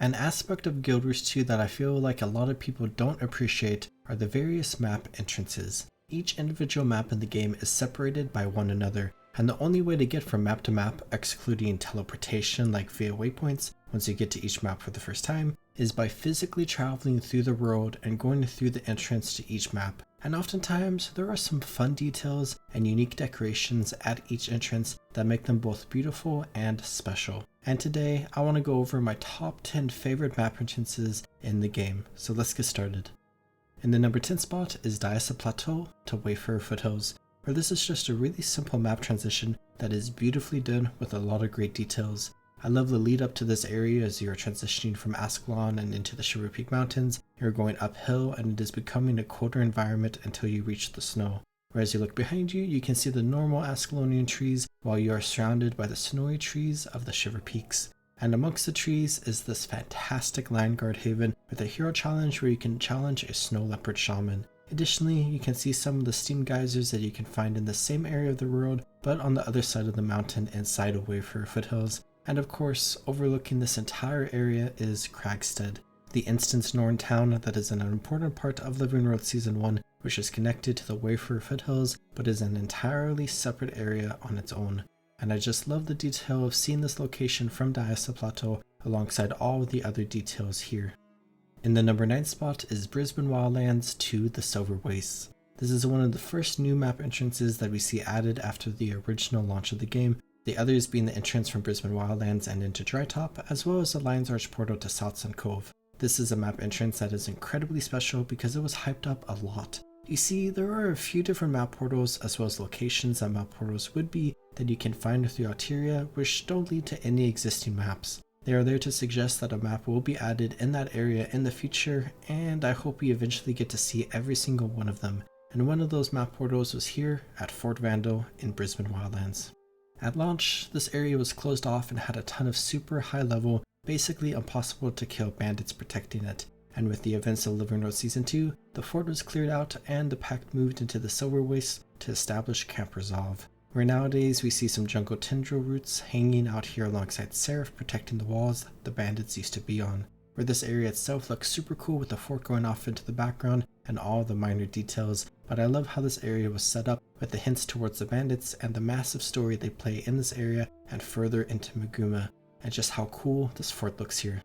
An aspect of Guild Wars 2 that I feel like a lot of people don't appreciate are the various map entrances. Each individual map in the game is separated by one another, and the only way to get from map to map, excluding teleportation like via waypoints once you get to each map for the first time, is by physically traveling through the world and going through the entrance to each map. And oftentimes, there are some fun details and unique decorations at each entrance that make them both beautiful and special. And today, I want to go over my top 10 favorite map entrances in the game, so let's get started. In the number 10 spot is Diessa Plateau to Wayfarer Foothills, where this is just a really simple map transition that is beautifully done with a lot of great details. I love the lead up to this area as you are transitioning from Ascalon and into the Shiver Peak Mountains. You're going uphill and it is becoming a colder environment until you reach the snow. Whereas you look behind you, you can see the normal Ascalonian trees while you are surrounded by the snowy trees of the Shiver Peaks. And amongst the trees is this fantastic Lion Guard haven with a hero challenge where you can challenge a snow leopard shaman. Additionally, you can see some of the steam geysers that you can find in the same area of the world, but on the other side of the mountain inside of Wayfarer Foothills. And of course, overlooking this entire area is Cragstead, the Instance Norn town that is an important part of Living World Season 1, which is connected to the Wayfarer Foothills, but is an entirely separate area on its own. And I just love the detail of seeing this location from Diessa Plateau alongside all of the other details here. In the number 9 spot is Brisban Wildlands to the Silverwastes. This is one of the first new map entrances that we see added after the original launch of the game, the others being the entrance from Brisban Wildlands and into Drytop, as well as the Lion's Arch portal to South Sun Cove. This is a map entrance that is incredibly special because it was hyped up a lot. You see, there are a few different map portals as well as locations that map portals would be that you can find through Alteria, which don't lead to any existing maps. They are there to suggest that a map will be added in that area in the future, and I hope we eventually get to see every single one of them. And one of those map portals was here at Fort Vandal in Brisban Wildlands. At launch, this area was closed off and had a ton of super high level, basically impossible to kill bandits protecting it. And with the events of Living World Season 2, the fort was cleared out and the pact moved into the Silverwastes to establish Camp Resolve, where nowadays we see some jungle tendril roots hanging out here alongside Seraph protecting the walls the bandits used to be on, where this area itself looks super cool with the fort going off into the background and all the minor details, but I love how this area was set up with the hints towards the bandits and the massive story they play in this area and further into Maguma, and just how cool this fort looks here.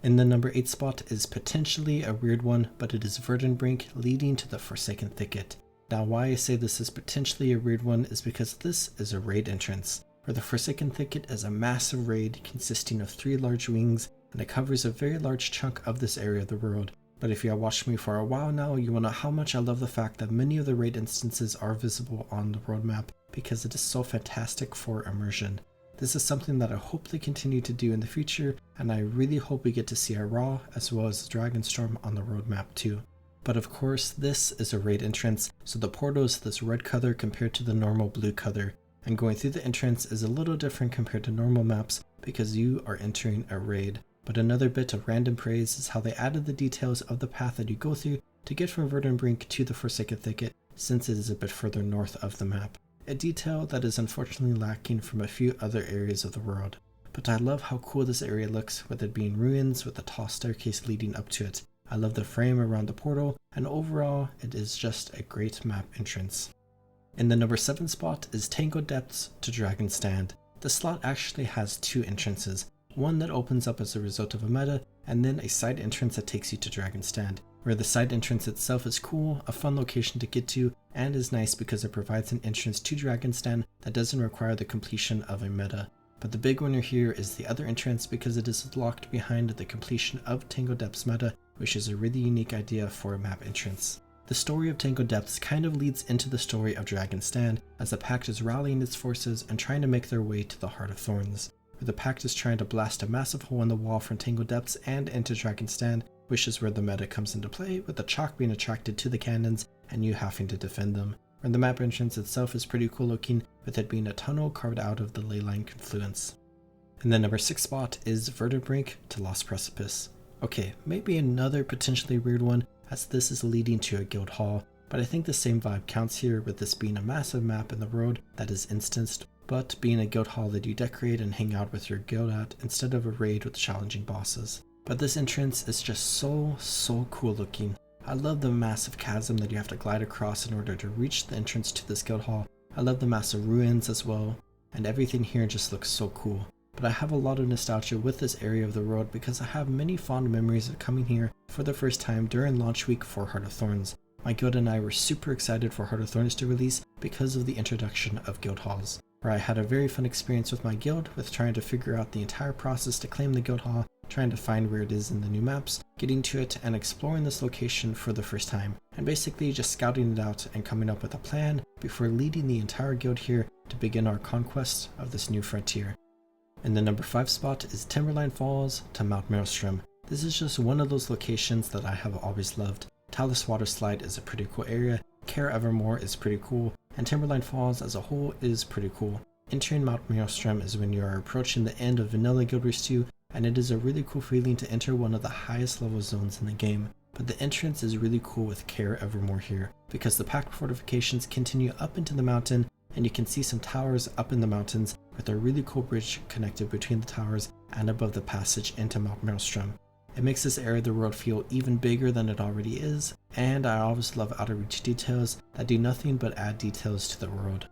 In the number 8 spot is potentially a weird one, but it is Verdant Brink leading to the Forsaken Thicket. Now why I say this is potentially a weird one is because this is a raid entrance, where the Forsaken Thicket is a massive raid consisting of 3 large wings, and it covers a very large chunk of this area of the world. But if you have watched me for a while now, you will know how much I love the fact that many of the raid instances are visible on the world map because it is so fantastic for immersion. This is something that I hope they continue to do in the future, and I really hope we get to see a Raw as well as Dragonstorm on the roadmap too. But of course, this is a raid entrance, so the portal is this red color compared to the normal blue color, and going through the entrance is a little different compared to normal maps because you are entering a raid. But another bit of random praise is how they added the details of the path that you go through to get from Verdant Brink to the Forsaken Thicket, since it is a bit further north of the map. A detail that is unfortunately lacking from a few other areas of the world. But I love how cool this area looks, with it being ruins with a tall staircase leading up to it. I love the frame around the portal, and overall, it is just a great map entrance. In the number 7 spot is Tangled Depths to Dragon Stand. The slot actually has 2 entrances, one that opens up as a result of a meta, and then a side entrance that takes you to Dragon Stand, where the side entrance itself is cool, a fun location to get to, and is nice because it provides an entrance to Dragon Stand that doesn't require the completion of a meta. But the big winner here is the other entrance because it is locked behind the completion of Tangled Depths meta, which is a really unique idea for a map entrance. The story of Tangled Depths kind of leads into the story of Dragon Stand, as the pact is rallying its forces and trying to make their way to the Heart of Thorns, where the pact is trying to blast a massive hole in the wall from Tangled Depths and into Dragon Stand, which is where the meta comes into play, with the chalk being attracted to the cannons and you having to defend them. And the map entrance itself is pretty cool looking, with it being a tunnel carved out of the leyline confluence. And the number 6 spot is Verdant Brink to Lost Precipice. Okay, maybe another potentially weird one, as this is leading to a guild hall, but I think the same vibe counts here, with this being a massive map in the world that is instanced, but being a guild hall that you decorate and hang out with your guild at instead of a raid with challenging bosses. but this entrance is just so cool looking. I love the massive chasm that you have to glide across in order to reach the entrance to this guild hall. I love the massive ruins as well, and everything here just looks so cool. But I have a lot of nostalgia with this area of the road because I have many fond memories of coming here for the first time during launch week for Heart of Thorns. My guild and I were super excited for Heart of Thorns to release because of the introduction of guild halls, where I had a very fun experience with my guild with trying to figure out the entire process to claim the guild hall, trying to find where it is in the new maps, getting to it and exploring this location for the first time, and basically just scouting it out and coming up with a plan before leading the entire guild here to begin our conquest of this new frontier. In the number 5 spot is Timberline Falls to Mount Maelstrom. This is just one of those locations that I have always loved. Talus Water Slide is a pretty cool area, Care Evermore is pretty cool, and Timberline Falls as a whole is pretty cool. Entering Mount Maelstrom is when you are approaching the end of Vanilla Guild Wars 2, and it is a really cool feeling to enter one of the highest level zones in the game. But the entrance is really cool with Care Evermore here, because the packed fortifications continue up into the mountain, and you can see some towers up in the mountains with a really cool bridge connected between the towers and above the passage into Mount Maelstrom. It makes this area of the world feel even bigger than it already is, and I always love out of reach details that do nothing but add details to the world.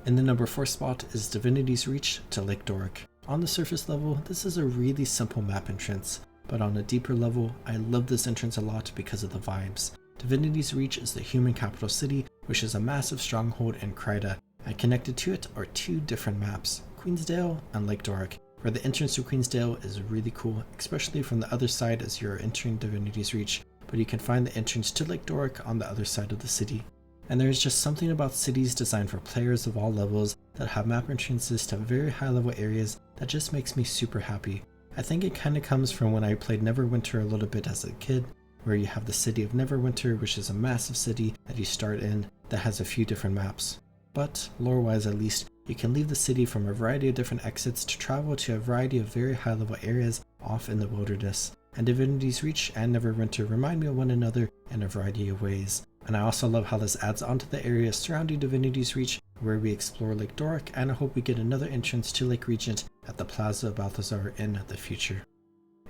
In the number 4 spot is Divinity's Reach to Lake Doric. On the surface level, this is a really simple map entrance, but on a deeper level, I love this entrance a lot because of the vibes. Divinity's Reach is the human capital city, which is a massive stronghold in Kryda, and connected to it are 2 different maps, Queensdale and Lake Doric, where the entrance to Queensdale is really cool, especially from the other side as you're entering Divinity's Reach, but you can find the entrance to Lake Doric on the other side of the city. And there is just something about cities designed for players of all levels that have map entrances to very high level areas that just makes me super happy. I think it kind of comes from when I played Neverwinter a little bit as a kid, where you have the city of Neverwinter, which is a massive city that you start in that has a few different maps. But lore-wise at least, you can leave the city from a variety of different exits to travel to a variety of very high level areas off in the wilderness. And Divinity's Reach and Neverwinter remind me of one another in a variety of ways. And I also love how this adds onto the area surrounding Divinity's Reach, where we explore Lake Doric, and I hope we get another entrance to Lake Regent at the Plaza of Balthazar in the future.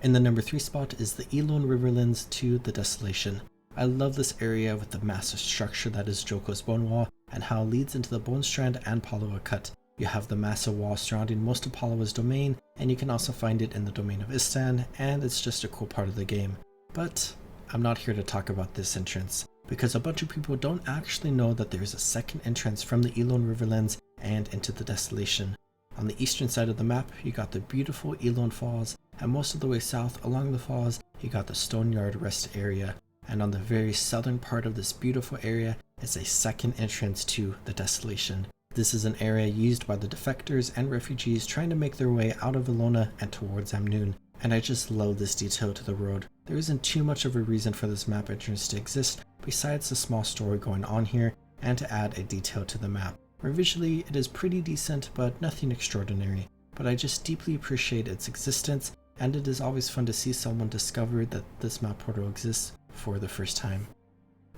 In the number 3 spot is the Elon Riverlands to the Desolation. I love this area with the massive structure that is Joko's Bone Wall, and how it leads into the Bone Strand and Palawa Cut. You have the massive wall surrounding most of Palawa's domain, and you can also find it in the domain of Istan, and it's just a cool part of the game. But I'm not here to talk about this entrance, because a bunch of people don't actually know that there is a second entrance from the Elon Riverlands and into the Desolation. On the eastern side of the map, you got the beautiful Elon Falls, and most of the way south along the falls, you got the Stoneyard Rest area. And on the very southern part of this beautiful area is a second entrance to the Desolation. This is an area used by the defectors and refugees trying to make their way out of Ilona and towards Amnoon, and I just love this detail to the road. There isn't too much of a reason for this map entrance to exist besides the small story going on here and to add a detail to the map, where visually it is pretty decent but nothing extraordinary, but I just deeply appreciate its existence, and it is always fun to see someone discover that this map portal exists for the first time.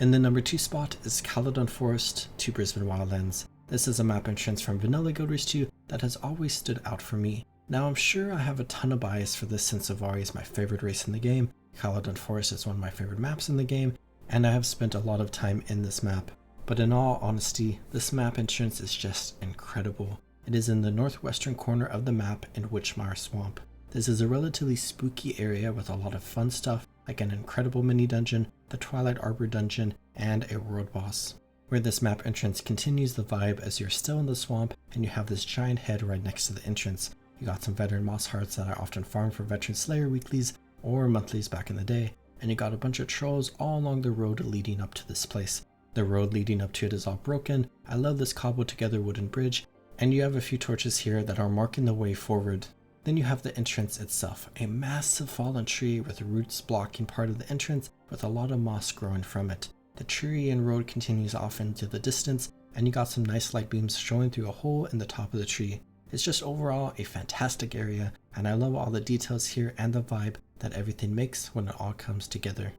In the number 2 spot is Caledon Forest to Brisban Wildlands. This is a map entrance from Vanilla Guild Wars 2 that has always stood out for me. Now I'm sure I have a ton of bias for this since Avari is my favorite race in the game, Caledon Forest is one of my favorite maps in the game, and I have spent a lot of time in this map. But in all honesty, this map entrance is just incredible. It is in the northwestern corner of the map in Witchmire Swamp. This is a relatively spooky area with a lot of fun stuff like an incredible mini dungeon, the Twilight Arbor dungeon, and a world boss. Where this map entrance continues the vibe as you're still in the swamp and you have this giant head right next to the entrance. You got some veteran moss hearts that I often farm for veteran slayer weeklies or monthlies back in the day, and you got a bunch of trolls all along the road leading up to this place. The road leading up to it is all broken. I love this cobbled together wooden bridge, and you have a few torches here that are marking the way forward. Then you have the entrance itself, a massive fallen tree with roots blocking part of the entrance with a lot of moss growing from it. The tree and road continues off into the distance, and you got some nice light beams showing through a hole in the top of the tree. It's just overall a fantastic area, and I love all the details here and the vibe that everything makes when it all comes together.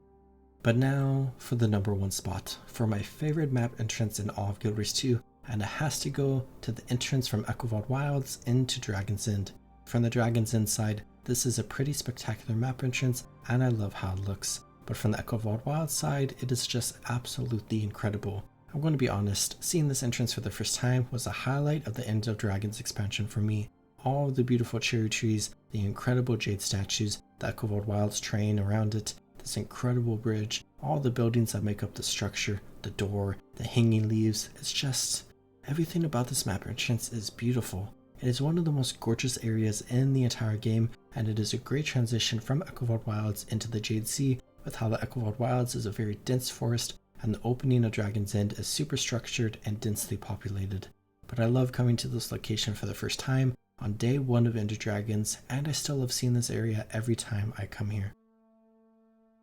But now for the number 1 spot, for my favorite map entrance in all of Guild Wars 2, and it has to go to the entrance from Echovald Wilds into Dragon's End. From the Dragon's End side, This is a pretty spectacular map entrance and I love how it looks. But from the Echovald Wild side, it is just absolutely incredible. I'm going to be honest, seeing this entrance for the first time was a highlight of the End of Dragons expansion for me. All the beautiful cherry trees, the incredible jade statues, the Echovald Wilds terrain around it, this incredible bridge, all the buildings that make up the structure, the door, the hanging leaves, it's just... everything about this map entrance is beautiful. It is one of the most gorgeous areas in the entire game, and it is a great transition from Echovald Wilds into the Jade Sea, with how the Echovald Wilds is a very dense forest, and the opening of Dragon's End is super structured and densely populated. But I love coming to this location for the first time on day 1 of End of Dragons, and I still love seeing this area every time I come here.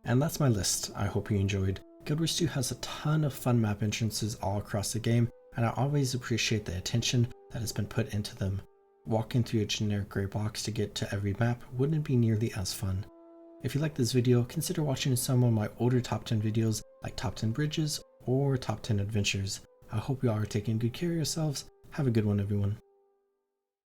And that's my list. I hope you enjoyed. Guild Wars 2 has a ton of fun map entrances all across the game, and I always appreciate the attention that has been put into them. Walking through a generic gray box to get to every map wouldn't be nearly as fun. If you like this video, consider watching some of my older top 10 videos like top 10 bridges or top 10 adventures. I hope you all are taking good care of yourselves. Have a good one, everyone.